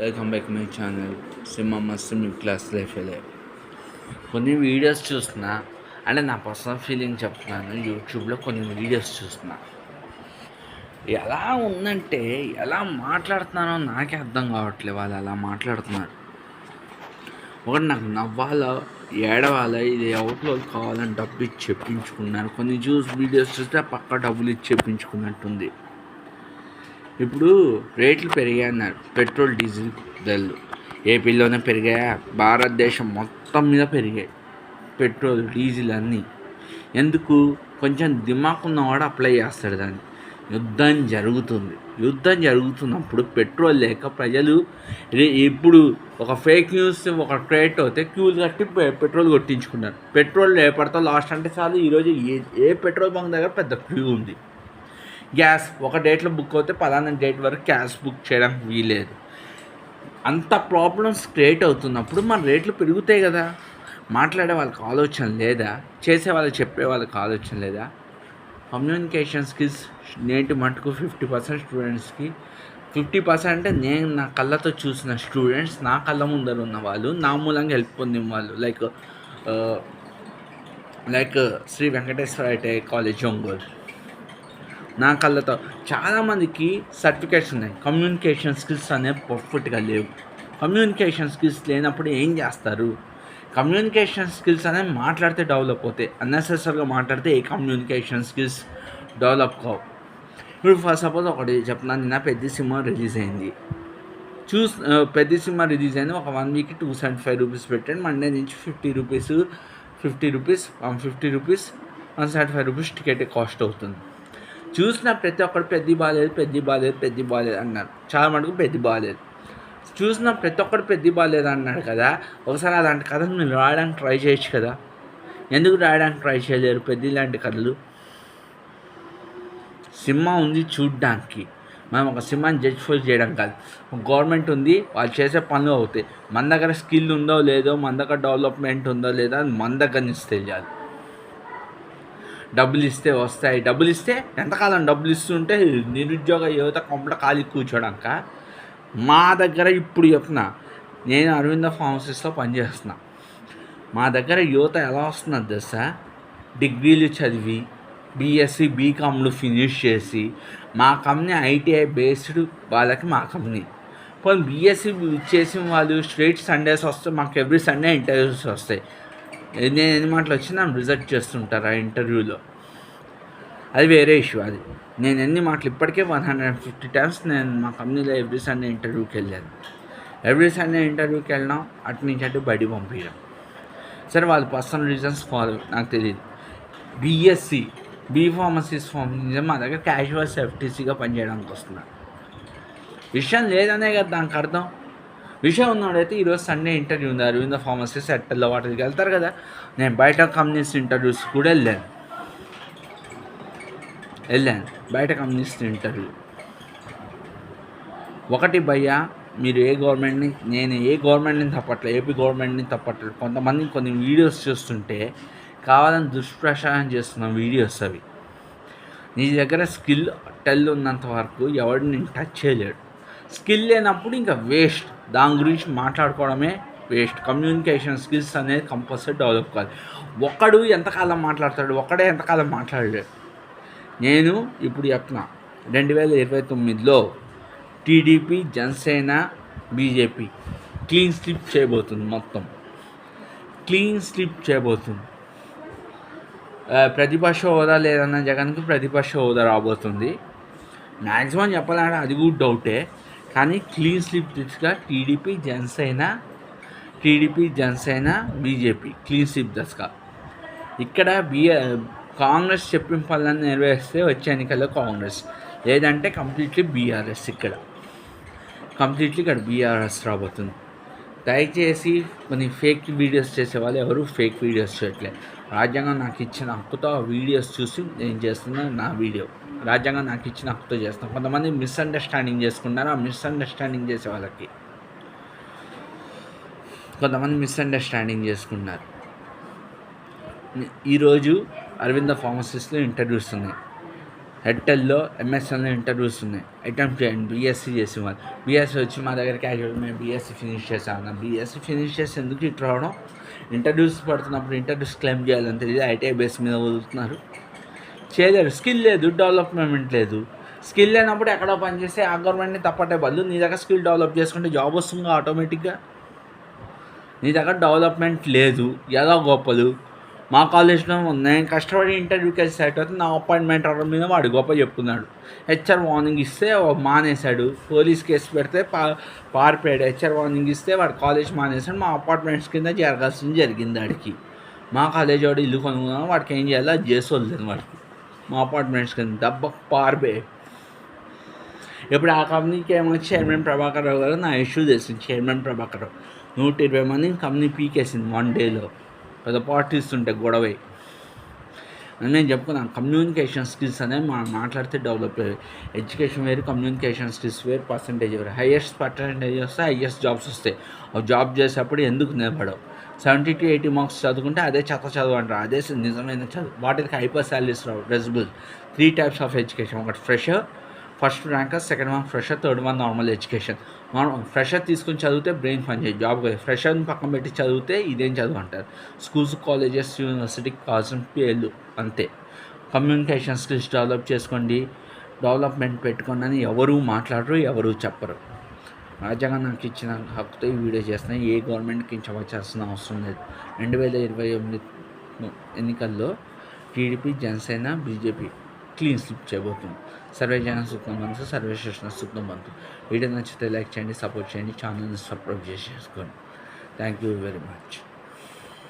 Welcome back my channel సింహ మస్తు middle class life కొన్ని videos చూస్తున్నా అంటే నా పర్సనల్ ఫీలింగ్ చెప్తున్నాను. యూట్యూబ్లో కొన్ని వీడియోస్ చూస్తున్నా, ఎలా ఉందంటే ఎలా మాట్లాడుతున్నానో నాకే అర్థం కావట్లేదు. వాళ్ళు అలా మాట్లాడుతున్నారు. ఒకటి నాకు నవ్వాలో ఏడవాలో ఇది ఎవరిలో కావాలని డబ్బు ఇచ్చి చెప్పించుకున్నారు. కొన్ని వీడియోస్ చూస్తే పక్క డబ్బులు ఇచ్చి చెప్పించుకున్నట్టుంది. ఇప్పుడు రేట్లు పెరిగాయన్నారు. పెట్రోల్ డీజిల్ ధరలు ఏపీలోనే పెరిగాయా? భారతదేశం మొత్తం మీద పెరిగాయి పెట్రోల్ డీజిల్ అన్నీ. ఎందుకు? కొంచెం దిమాక్ ఉన్నవాడు అప్లై చేస్తాడు దాన్ని. యుద్ధం జరుగుతున్నప్పుడు పెట్రోల్ లేక ప్రజలు ఇప్పుడు ఒక ఫేక్ న్యూస్ ఒక క్రియేట్ అవుతే క్యూలు కట్టి పెట్రోల్ కొట్టించుకున్నారు. పెట్రోల్ రేపటితో లాస్ట్ అంటే చాలు. ఈరోజు ఏ పెట్రోల్ బంక్ దగ్గర పెద్ద క్యూ ఉంది. గ్యాస్ ఒక డేట్లో బుక్ అవుతే పలానా డేట్ వరకు గ్యాస్ బుక్ చేయడానికి వీలేదు. అంత ప్రాబ్లమ్స్ క్రియేట్ అవుతున్నప్పుడు మన రేట్లు పెరుగుతాయి కదా. మాట్లాడే వాళ్ళకి ఆలోచన లేదా? చేసే వాళ్ళకి చెప్పే వాళ్ళకి ఆలోచన లేదా? కమ్యూనికేషన్ స్కిల్స్ నేటి మటుకు 50% స్టూడెంట్స్కి 50% అంటే నేను నా కళ్ళతో చూసిన స్టూడెంట్స్, నా కళ్ళ ముందర ఉన్న వాళ్ళు, నా మూలంగా హెల్ప్ పొందిన వాళ్ళు, like Shri Venkateswara ITI college Ongole, నా కళ్ళతో చాలామందికి సర్టిఫికేట్స్ ఉన్నాయి. కమ్యూనికేషన్ స్కిల్స్ అనేవి పర్ఫెక్ట్గా లేవు. కమ్యూనికేషన్ స్కిల్స్ లేనప్పుడు ఏం చేస్తారు? కమ్యూనికేషన్ స్కిల్స్ అనేవి మాట్లాడితే డెవలప్ అవుతాయి. అన్నెసెసరీగా మాట్లాడితే ఏ కమ్యూనికేషన్ స్కిల్స్ డెవలప్ కావు. ఇప్పుడు ఫస్ట్ సపోజ్ ఒకటి చెప్తున్నాను. నిన్న పెద్ద సినిమా రిలీజ్ అయింది. పెద్ద సినిమా రిలీజ్ అయింది. ఒక 1 వీక్కి 275 రూపీస్ పెట్టండి. మండే నుంచి 50 rupees 150 rupees 175 rupees ticket cost అవుతుంది. చూసిన ప్రతి ఒక్కరు పెద్ద బాగాలేదు అన్నారు. చాలా మటుకు పెద్ద బాగాలేదు. చూసిన ప్రతి ఒక్కరు పెద్ద బాగాలేదు అన్నాడు కదా. ఒకసారి అలాంటి కథలు మీరు రాయడానికి ట్రై చేయొచ్చు కదా. ఎందుకు రాయడానికి ట్రై చేయలేరు? పెద్ద ఇలాంటి కథలు సినిమా ఉంది చూడ్డానికి. మనం ఒక సినిమాని జడ్జిఫై చేయడం కాదు. గవర్నమెంట్ ఉంది, వాళ్ళు చేసే పనులు అవుతాయి. మన దగ్గర స్కిల్ ఉందో లేదో, మన దగ్గర డెవలప్మెంట్ ఉందో లేదో అని మన దగ్గర నుంచి తెలియాలి. డబ్బులు ఇస్తే వస్తాయి. డబ్బులు ఇస్తే ఎంతకాలం డబ్బులు ఇస్తుంటే నిరుద్యోగ యువత కొంపట ఖాళీ కూర్చోడాక. మా దగ్గర ఇప్పుడు చెప్తున్నా, నేను అరవింద ఫార్మసీస్లో పనిచేస్తున్నా. మా దగ్గర యువత ఎలా వస్తున్నది తెలుసా? డిగ్రీలు చదివి బీఎస్సీ బీకామ్లు ఫినిష్ చేసి మా కంపెనీ ఐటీఐ బేస్డ్ వాళ్ళకి మా కంపెనీ. కొన్ని బీఎస్సీ చేసిన వాళ్ళు స్ట్రైట్ సండేస్ వస్తే మాకు ఎవ్రీ సండే ఇంటర్వ్యూస్ వస్తాయి. నేను ఎన్ని మాటలు వచ్చి నన్ను రిజెక్ట్ చేస్తుంటారు ఆ ఇంటర్వ్యూలో. అది వేరే ఇష్యూ. అది నేను ఎన్ని మాటలు ఇప్పటికే 150 టైమ్స్ నేను మా కంపెనీలో ఎవ్రీ సండే ఇంటర్వ్యూకి వెళ్ళాను. ఎవ్రీ సండే ఇంటర్వ్యూకి వెళ్ళినాం, అటు నుంచి అటు బయట పంపించడం. సరే, వాళ్ళ పర్సనల్ రీజన్స్ నాకు తెలియదు. బీఎస్సీ ఫార్మసీస్ మా దగ్గర క్యాజువల్ ఎఫ్టీసీగా పనిచేయడానికి వస్తున్నారు. విషయం లేదనే కదా దానికి అర్థం. విషయం ఉన్నాడైతే ఈరోజు సండే ఇంటర్వ్యూ ఉంది. అరవింద ఫార్మసీస్ ఎట్టల్లో వాటికి వెళ్తారు కదా. నేను బయట కంపెనీస్ ఇంటర్వ్యూస్ కూడా వెళ్ళాను. బయట కంపెనీస్ ఇంటర్వ్యూ. ఒకటి భయ్యా, మీరు నేను ఏ గవర్నమెంట్ని తప్పట్లేదు, ఏపీ గవర్నమెంట్ని తప్పట్లేదు. కొంతమంది కొన్ని వీడియోస్ చూస్తుంటే కావాలని దుష్ప్రచారం చేస్తున్న వీడియోస్ అవి. నీ దగ్గర స్కిల్ ఉన్నంత వరకు ఎవడు నేను టచ్ చేయలేడు. స్కిల్ లేనప్పుడు ఇంకా వేస్ట్. దాని గురించి మాట్లాడుకోవడమే వేస్ట్. కమ్యూనికేషన్ స్కిల్స్ అనేది కంపల్సరీ డెవలప్ కావాలి. ఒకడే ఎంతకాలం మాట్లాడలేడు. నేను ఇప్పుడు చెప్తున్నా, 2029లో TDP, Janasena, BJP clean sweep చేయబోతుంది. మొత్తం క్లీన్ స్లిప్ చేయబోతుంది. ప్రతిపక్ష హోదా లేదన్న జగన్కి ప్రతిపక్ష హోదా రాబోతుంది. మ్యాక్సిమం చెప్పాలంటే అది కూడా డౌటే. కానీ క్లీన్ స్లిప్ దిశగా TDP, Janasena, BJP clean slip దశగా. ఇక్కడ కాంగ్రెస్ చెప్పిన పనులను నెరవేరిస్తే వచ్చే ఎన్నికల్లో కాంగ్రెస్, లేదంటే కంప్లీట్లీ బీఆర్ఎస్. ఇక్కడ బీఆర్ఎస్ రాబోతుంది. దయచేసి కొన్ని ఫేక్ వీడియోస్ చేసేవాళ్ళు ఎవరు ఫేక్ వీడియోస్ చేయట్లేదు. రాజ్యాంగం నాకు ఇచ్చిన హక్కుతో ఆ వీడియోస్ చూసి నేను చేస్తున్నాను నా వీడియో. రాజ్యాంగం నాకు ఇచ్చిన హక్కుతో చేస్తాను. కొంతమంది మిస్అండర్స్టాండింగ్ చేసుకున్నారు. ఆ మిస్అండర్స్టాండింగ్ చేసే వాళ్ళకి కొంతమంది మిస్అండర్స్టాండింగ్ చేసుకున్నారు. ఈరోజు అరవింద ఫార్మసీస్లో ఇంటర్వ్యూస్ ఉన్నాయి. ఎయిర్టెల్లో ఎంఎస్ఎన్లో ఇంటర్వ్యూస్ ఉన్నాయి, అటెంప్ట్ చేయండి. బీఎస్సీ చేసి వాళ్ళు బీఎస్సీ వచ్చి మా దగ్గర క్యాజువల్ మేము బీఎస్సీ ఫినిష్ చేసామన్నా. బీఎస్సీ ఫినిష్ చేసి ఎందుకు ఇటు రావడం? ఇంటర్వ్యూస్ పడుతున్నప్పుడు ఇంటర్వ్యూస్ క్లెయిమ్ చేయాలని తెలియదు, ఐటీఐ బేస్ మీద వదులుతున్నారు. చేయలేరు, స్కిల్ లేదు, డెవలప్మెంట్ లేదు. స్కిల్ లేనప్పుడు ఎక్కడో పనిచేస్తే ఆ గవర్నమెంట్ని తప్పట్టే బదులు నీ దగ్గర స్కిల్ డెవలప్ చేసుకుంటే జాబ్ వస్తుంది ఆటోమేటిక్గా. నీ దగ్గర డెవలప్మెంట్ లేదు, ఎలా గొప్పలు. మా కాలేజ్లో నేను కష్టపడి ఇంటర్వ్యూకి వెళ్ళి సెట్ అవుతుంది, నా అపాయింట్మెంట్ ఆర్డర్ మీద వాడు గొప్ప చెప్పుకున్నాడు. హెచ్ఆర్ వార్నింగ్ ఇస్తే మానేశాడు, పోలీస్ కేసు పెడితే పారిపోయాడు. హెచ్ఆర్ వార్నింగ్ ఇస్తే వాడు కాలేజ్ మానేశాడు, మా అపార్ట్మెంట్స్ కింద జరగాల్సింది జరిగింది వాడికి. మా కాలేజ్ వాడు ఇల్లు కొనుక్కున్నాను, వాడికి ఏం చేయాలో అది చేసి వదిలేదు వాడికి. మా అపార్ట్మెంట్స్ కింద దెబ్బకు పారిపోయాయి. ఇప్పుడు ఆ కంపెనీకి ఏమో చైర్మన్ ప్రభాకర్ రావు గారు నా ఇష్యూ చేసింది. చైర్మన్ ప్రభాకర్ రావు 120 మందిని కంపెనీ పీకేసింది 1 డేలో. పెద్ద పార్టీస్ ఉంటే గొడవై అని నేను చెప్పుకున్నాను. కమ్యూనికేషన్ స్కిల్స్ అనేవి మనం మాట్లాడితే డెవలప్ అయ్యాయి. ఎడ్యుకేషన్ వేరు, కమ్యూనికేషన్ స్కిల్స్ వేరు, పర్సంటేజ్ వేరు. హైయెస్ట్ పర్సంటేజ్ వస్తే హైయెస్ట్ జాబ్స్ వస్తాయి. ఆ జాబ్ చేసేటప్పుడు ఎందుకు నిలబడవు? 70 to 80 మార్క్స్ చదువుకుంటే అదే చదువు అంటారు, అదే నిజమైన చదువు. వాటికి హైపర్ సాలరీస్ రావు. రెజిబుల్ 3 types ఆఫ్ ఎడ్యుకేషన్. ఒకటి fresher, first ranker, second one fresher, third one normal education. మనం ఫ్రెషర్ తీసుకుని చదివితే బ్రెయిన్ పని చేయదు, జాబ్ కాదు. ఫ్రెషర్ని పక్కన పెట్టి చదివితే ఇదేం చదువు అంటారు. స్కూల్స్, కాలేజెస్, యూనివర్సిటీకి కావాల్సిన పేర్లు అంతే. కమ్యూనికేషన్ స్కిల్స్ డెవలప్ చేసుకోండి, డెవలప్మెంట్ పెట్టుకోండి అని ఎవరూ మాట్లాడరు, ఎవరూ చెప్పరు. రాజ్యాంగం నాకు ఇచ్చిన హక్కుతో ఈ వీడియో చేస్తున్నాయి. ఏ గవర్నమెంట్కి కించవచ్చాల్సిన అవసరం లేదు. 2028 ఎన్నికల్లో TDP, Janasena, BJP clean sweep చేయబోతుంది. సర్వే జన సుఖం బంతు, సర్వే శిక్షణ సుఖం బంతు. వీడియో నచ్చితే లైక్ చేయండి, సపోర్ట్ చేయండి, ఛానల్ని సబ్స్క్రైబ్ చేసేసుకోండి. Thank you very much.